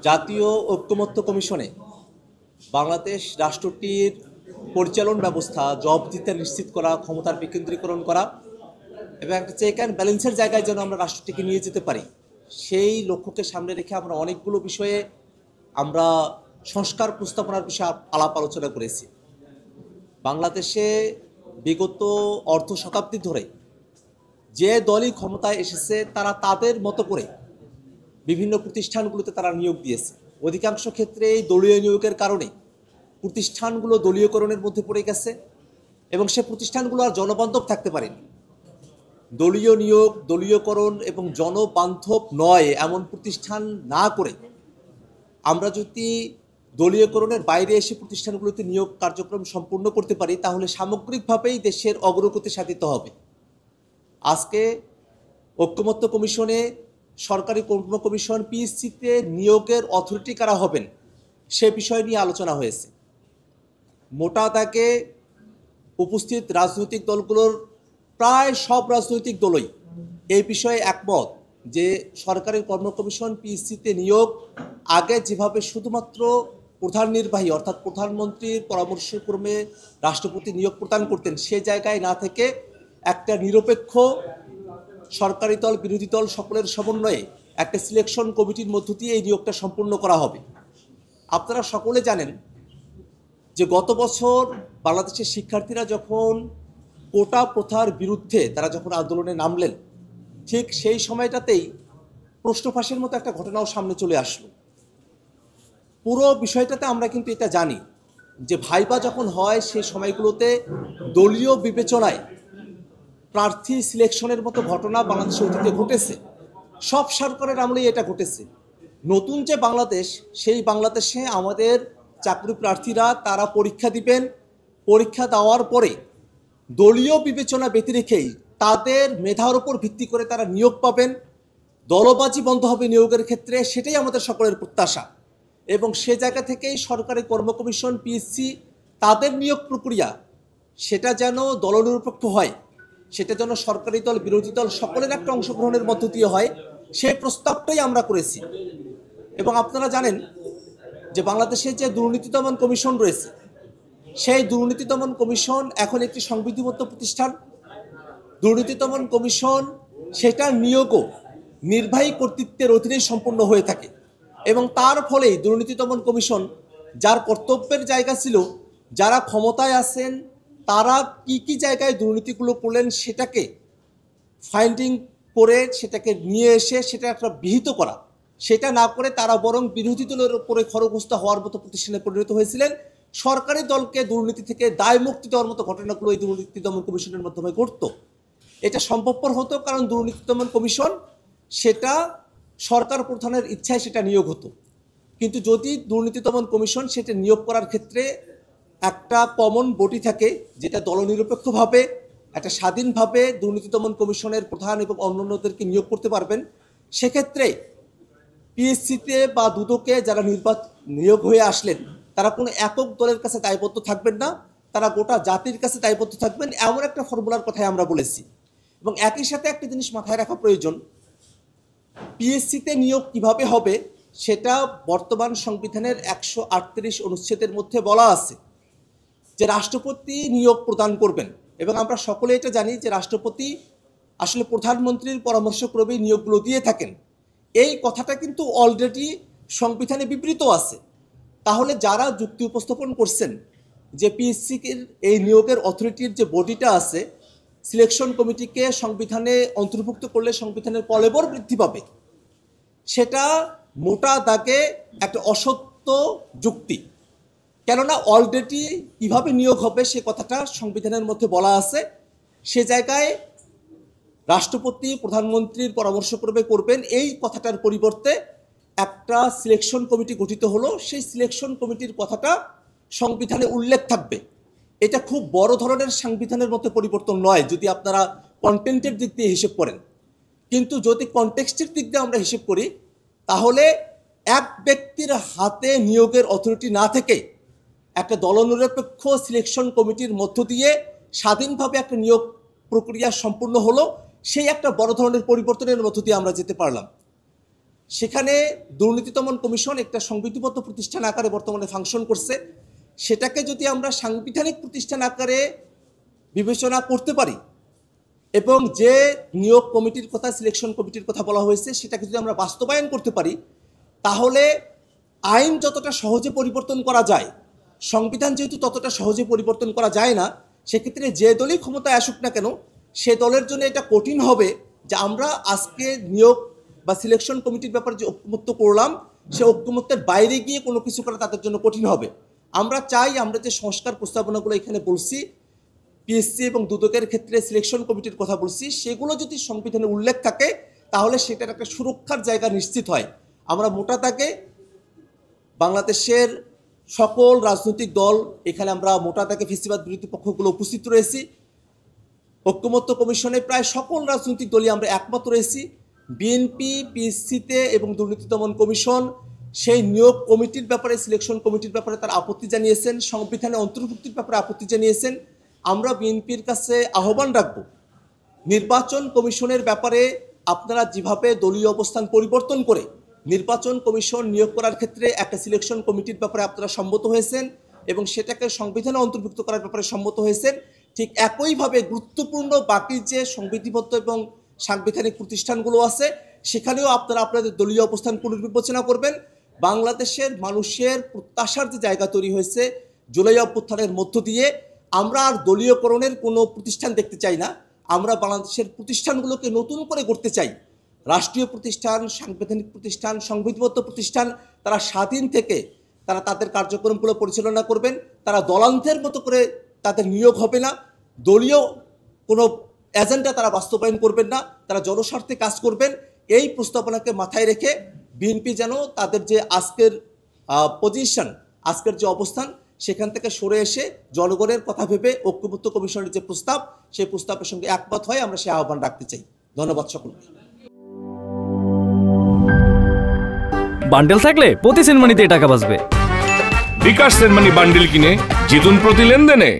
জাতীয় ঐকমত্য কমিশনে বাংলাদেশ রাষ্ট্রটির পরিচালন ব্যবস্থা জবাবদিহিতা নিশ্চিত করা, ক্ষমতার বিকেন্দ্রীকরণ করা এবং একটা চেক অ্যান্ড ব্যালেন্সের জায়গায় যেন আমরা রাষ্ট্রটিকে নিয়ে যেতে পারি, সেই লক্ষ্যকে সামনে রেখে আমরা অনেকগুলো বিষয়ে আমরা সংস্কার প্রস্তাবনার বিষয়ে আলাপ আলোচনা করেছি। বাংলাদেশে বিগত অর্ধ শতাব্দী ধরে যে দলই ক্ষমতায় এসেছে তারা তাদের মতো করে বিভিন্ন প্রতিষ্ঠানগুলোতে তারা নিয়োগ দিয়েছে। অধিকাংশ ক্ষেত্রে এই দলীয় নিয়োগের কারণে প্রতিষ্ঠানগুলো দলীয়করণের মধ্যে পড়ে গেছে এবং সে প্রতিষ্ঠানগুলো আর জনবান্ধব থাকতে পারেনি। দলীয় নিয়োগ, দলীয়করণ এবং জনবান্ধব নয় এমন প্রতিষ্ঠান না করে আমরা যদি দলীয়করণের বাইরে এসে প্রতিষ্ঠানগুলোতে নিয়োগ কার্যক্রম সম্পূর্ণ করতে পারি, তাহলে সামগ্রিকভাবেই দেশের অগ্রগতি সাধিত হবে। আজকে ঐকমত্য কমিশনে সরকারি কর্ম কমিশন পিএসসিতে নিয়োগের অথরিটি কারা হবেন সে বিষয় নিয়ে আলোচনা হয়েছে। মোটা দাগে উপস্থিত রাজনৈতিক দলগুলোর প্রায় সব রাজনৈতিক দলই এই বিষয়ে একমত যে সরকারি কর্ম কমিশন পিএসসিতে নিয়োগ আগে যেভাবে শুধুমাত্র প্রধান নির্বাহী অর্থাৎ প্রধানমন্ত্রীর পরামর্শক্রমে রাষ্ট্রপতি নিয়োগ প্রদান করতেন, সে জায়গায় না থেকে একটা নিরপেক্ষ সরকারি দল বিরোধী দল সকলের সমন্বয়ে একটা সিলেকশন কমিটির মধ্য দিয়ে এই নিয়োগটা সম্পূর্ণ করা হবে। আপনারা সকলে জানেন যে গত বছর বাংলাদেশের শিক্ষার্থীরা যখন কোটা প্রথার বিরুদ্ধে তারা যখন আন্দোলনে নামলেন, ঠিক সেই সময়টাতেই প্রশ্ন ফাঁসের মতো একটা ঘটনাও সামনে চলে আসলো। পুরো বিষয়টাতে আমরা কিন্তু এটা জানি যে ভাইবা যখন হয় সেই সময়গুলোতে দলীয় বিবেচনায় প্রার্থী সিলেকশনের মতো ঘটনা বাংলাদেশে অতীতে ঘটেছে। সব সরকারের আমলেই এটা ঘটেছে। নতুন যে বাংলাদেশ, সেই বাংলাদেশে আমাদের চাকরি প্রার্থীরা তারা পরীক্ষা দিবেন, পরীক্ষা দেওয়ার পরে দলীয় বিবেচনা ব্যতি রেখেই তাদের মেধার উপর ভিত্তি করে তারা নিয়োগ পাবেন, দলবাজি বন্ধ হবে নিয়োগের ক্ষেত্রে, সেটাই আমাদের সকলের প্রত্যাশা। এবং সে জায়গা থেকেই সরকারি কর্ম কমিশন পিএসসি তাদের নিয়োগ প্রক্রিয়া সেটা যেন দলনিরপেক্ষ হয়, সেটা যেন সরকারি দল বিরোধী দল সকলের একটা অংশগ্রহণের মধ্য দিয়ে হয়, সেই প্রস্তাবটাই আমরা করেছি। এবং আপনারা জানেন যে বাংলাদেশের যে দুর্নীতি দমন কমিশন রয়েছে, সেই দুর্নীতি দমন কমিশন এখন একটি সংবিধিবদ্ধ প্রতিষ্ঠান। দুর্নীতি দমন কমিশন সেটার নিয়োগও নির্বাহী কর্তৃত্বের অধীনেই সম্পন্ন হয়ে থাকে এবং তার ফলেই দুর্নীতি দমন কমিশন যার কর্তব্যের জায়গা ছিল, যারা ক্ষমতায় আছেন তারা কি কি জায়গায় দুর্নীতিগুলো করলেন সেটাকে ফাইন্ডিং করে সেটাকে নিয়ে এসে সেটা একটা বিহিত করা, সেটা না করে তারা বরং বিরোধী দলের উপরে খড়গহস্ত হওয়ার মতো প্রতিষ্ঠানে পরিণত হয়েছিলেন। সরকারি দলকে দুর্নীতি থেকে দায় মুক্তি দেওয়ার মতো ঘটনাগুলো এই দুর্নীতি দমন কমিশনের মাধ্যমে ঘটতো। এটা সম্ভবপর হতো কারণ দুর্নীতি দমন কমিশন সেটা সরকার প্রধানের ইচ্ছায় সেটা নিয়োগ হতো। কিন্তু যদি দুর্নীতি দমন কমিশন সেটা নিয়োগ করার ক্ষেত্রে একটা কমন বডি থাকে যেটা দলনিরপেক্ষভাবে একটা স্বাধীনভাবে দুর্নীতি দমন কমিশনের প্রধান এবং অন্যান্যদেরকে নিয়োগ করতে পারবেন, সেক্ষেত্রে পিএসসিতে বা দুদকে যারা নিয়োগ হয়ে আসলেন তারা কোনো একক দলের কাছে দায়বদ্ধ থাকবেন না, তারা গোটা জাতির কাছে দায়বদ্ধ থাকবেন, এমন একটা ফর্মুলার কথাই আমরা বলেছি। এবং একই সাথে একটা জিনিস মাথায় রাখা প্রয়োজন, পিএসসিতে নিয়োগ কিভাবে হবে সেটা বর্তমান সংবিধানের 138 অনুচ্ছেদের মধ্যে বলা আছে যে রাষ্ট্রপতি নিয়োগ প্রদান করবেন। এবং আমরা সকলে এটা জানি যে রাষ্ট্রপতি আসলে প্রধানমন্ত্রীর পরামর্শক্রমেই নিয়োগগুলো দিয়ে থাকেন। এই কথাটা কিন্তু অলরেডি সংবিধানে বিবৃত আছে। তাহলে যারা যুক্তি উপস্থাপন করছেন যে পিএসসির এই নিয়োগের অথরিটির যে বডিটা আছে, সিলেকশন কমিটিকে সংবিধানে অন্তর্ভুক্ত করলে সংবিধানের কলেবর বৃদ্ধি পাবে, সেটা মোটা দাগে একটা অসত্য যুক্তি। কেননা অলরেডি কীভাবে নিয়োগ হবে সে কথাটা সংবিধানের মধ্যে বলা আছে। সে জায়গায় রাষ্ট্রপতি প্রধানমন্ত্রীর পরামর্শক্রমে করবেন এই কথাটার পরিবর্তে একটা সিলেকশন কমিটি গঠিত হলো, সেই সিলেকশন কমিটির কথাটা সংবিধানে উল্লেখ থাকবে। এটা খুব বড় ধরনের সংবিধানের মধ্যে পরিবর্তন নয় যদি আপনারা কন্টেন্টের দিক দিয়ে হিসেব করেন। কিন্তু যদি কনটেক্সটের দিক দিয়ে আমরা হিসেব করি, তাহলে এক ব্যক্তির হাতে নিয়োগের অথরিটি না থেকে একটা দলনিরপেক্ষ সিলেকশন কমিটির মধ্য দিয়ে স্বাধীনভাবে একটা নিয়োগ প্রক্রিয়া সম্পূর্ণ হলো, সেই একটা বড় ধরনের পরিবর্তনের মধ্য দিয়ে আমরা যেতে পারলাম। সেখানে দুর্নীতি দমন কমিশন একটা সংবিধিবদ্ধ প্রতিষ্ঠান আকারে বর্তমানে ফাংশন করছে। সেটাকে যদি আমরা সাংবিধানিক প্রতিষ্ঠান আকারে বিবেচনা করতে পারি এবং যে নিয়োগ কমিটির কথা, সিলেকশন কমিটির কথা বলা হয়েছে, সেটাকে যদি আমরা বাস্তবায়ন করতে পারি, তাহলে আইন যতটা সহজে পরিবর্তন করা যায়, সংবিধান যেহেতু ততটা সহজে পরিবর্তন করা যায় না, সেক্ষেত্রে যে দলই ক্ষমতায় আসুক না কেন, সে দলের জন্য এটা কঠিন হবে যে আমরা আজকে নিয়োগ বা সিলেকশন কমিটির ব্যাপারে যে ঐক্যমত্য করলাম, সে ঐক্যমত্যের বাইরে গিয়ে কোনো কিছু করা তাদের জন্য কঠিন হবে। আমরা চাই আমরা যে সংস্কার প্রস্তাবনাগুলো এখানে বলছি, পিএসসি এবং দুদকের ক্ষেত্রে সিলেকশন কমিটির কথা বলছি, সেগুলো যদি সংবিধানে উল্লেখ থাকে তাহলে সেটার একটা সুরক্ষার জায়গা নিশ্চিত হয়। আমরা মোটা দাগে বাংলাদেশের সকল রাজনৈতিক দল, এখানে আমরা মোটা দাগে ফেসিবাদ বিরোধী পক্ষগুলো উপস্থিত রয়েছি। ঐক্যমত্য কমিশনে প্রায় সকল রাজনৈতিক দলই আমরা একমত রয়েছি। বিএনপি পিএসসিতে এবং দুর্নীতি দমন কমিশন সেই নিয়োগ কমিটির ব্যাপারে, সিলেকশন কমিটির ব্যাপারে তার আপত্তি জানিয়েছেন, সংবিধানে অন্তর্ভুক্তির ব্যাপারে আপত্তি জানিয়েছেন। আমরা বিএনপির কাছে আহ্বান রাখব, নির্বাচন কমিশনের ব্যাপারে আপনারা যেভাবে দলীয় অবস্থান পরিবর্তন করে নির্বাচন কমিশন নিয়োগ করার ক্ষেত্রে একটা সিলেকশন কমিটির ব্যাপারে আপনারা সম্মত হয়েছেন এবং সেটাকে সংবিধানে অন্তর্ভুক্ত করার ব্যাপারে সম্মত হয়েছেন, ঠিক একইভাবে গুরুত্বপূর্ণ বাকি যে সংবিধিবদ্ধ এবং সাংবিধানিক প্রতিষ্ঠানগুলো আছে, সেখানেও আপনারা আপনাদের দলীয় অবস্থান পুনর্বিবেচনা করবেন। বাংলাদেশের মানুষের প্রত্যাশার যে জায়গা তৈরি হয়েছে জুলাই অভ্যুত্থানের মধ্য দিয়ে, আমরা আর দলীয়করণের কোনো প্রতিষ্ঠান দেখতে চাই না। আমরা বাংলাদেশের প্রতিষ্ঠানগুলোকে নতুন করে গড়তে চাই। রাষ্ট্রীয় প্রতিষ্ঠান, সাংবিধানিক প্রতিষ্ঠান, সংবিধিবদ্ধ প্রতিষ্ঠান, তারা স্বাধীন থেকে তারা তাদের কার্যক্রমগুলো পরিচালনা করবেন। তারা দলান্তের মতো করে তাদের নিয়োগ হবে না, দলীয় কোনো এজেন্ডা তারা বাস্তবায়ন করবেন না, তারা জনস্বার্থে কাজ করবেন। এই প্রস্তাবনাকে মাথায় রেখে বিএনপি যেন তাদের যে আজকের পজিশন, আজকের যে অবস্থান, সেখান থেকে সরে এসে জনগণের কথা ভেবে ঐক্যমত্য কমিশনের যে প্রস্তাব, সেই প্রস্তাবের সঙ্গে একমত হয় আমরা সেই আহ্বান রাখতে চাই। ধন্যবাদ সকলকে। বান্ডেল থাকলে প্রতি সেনমানিতে টাকা বাঁচবে। বিকাশ সেনমানি বান্ডেল কিনে জিতুন প্রতি লেনদেনে।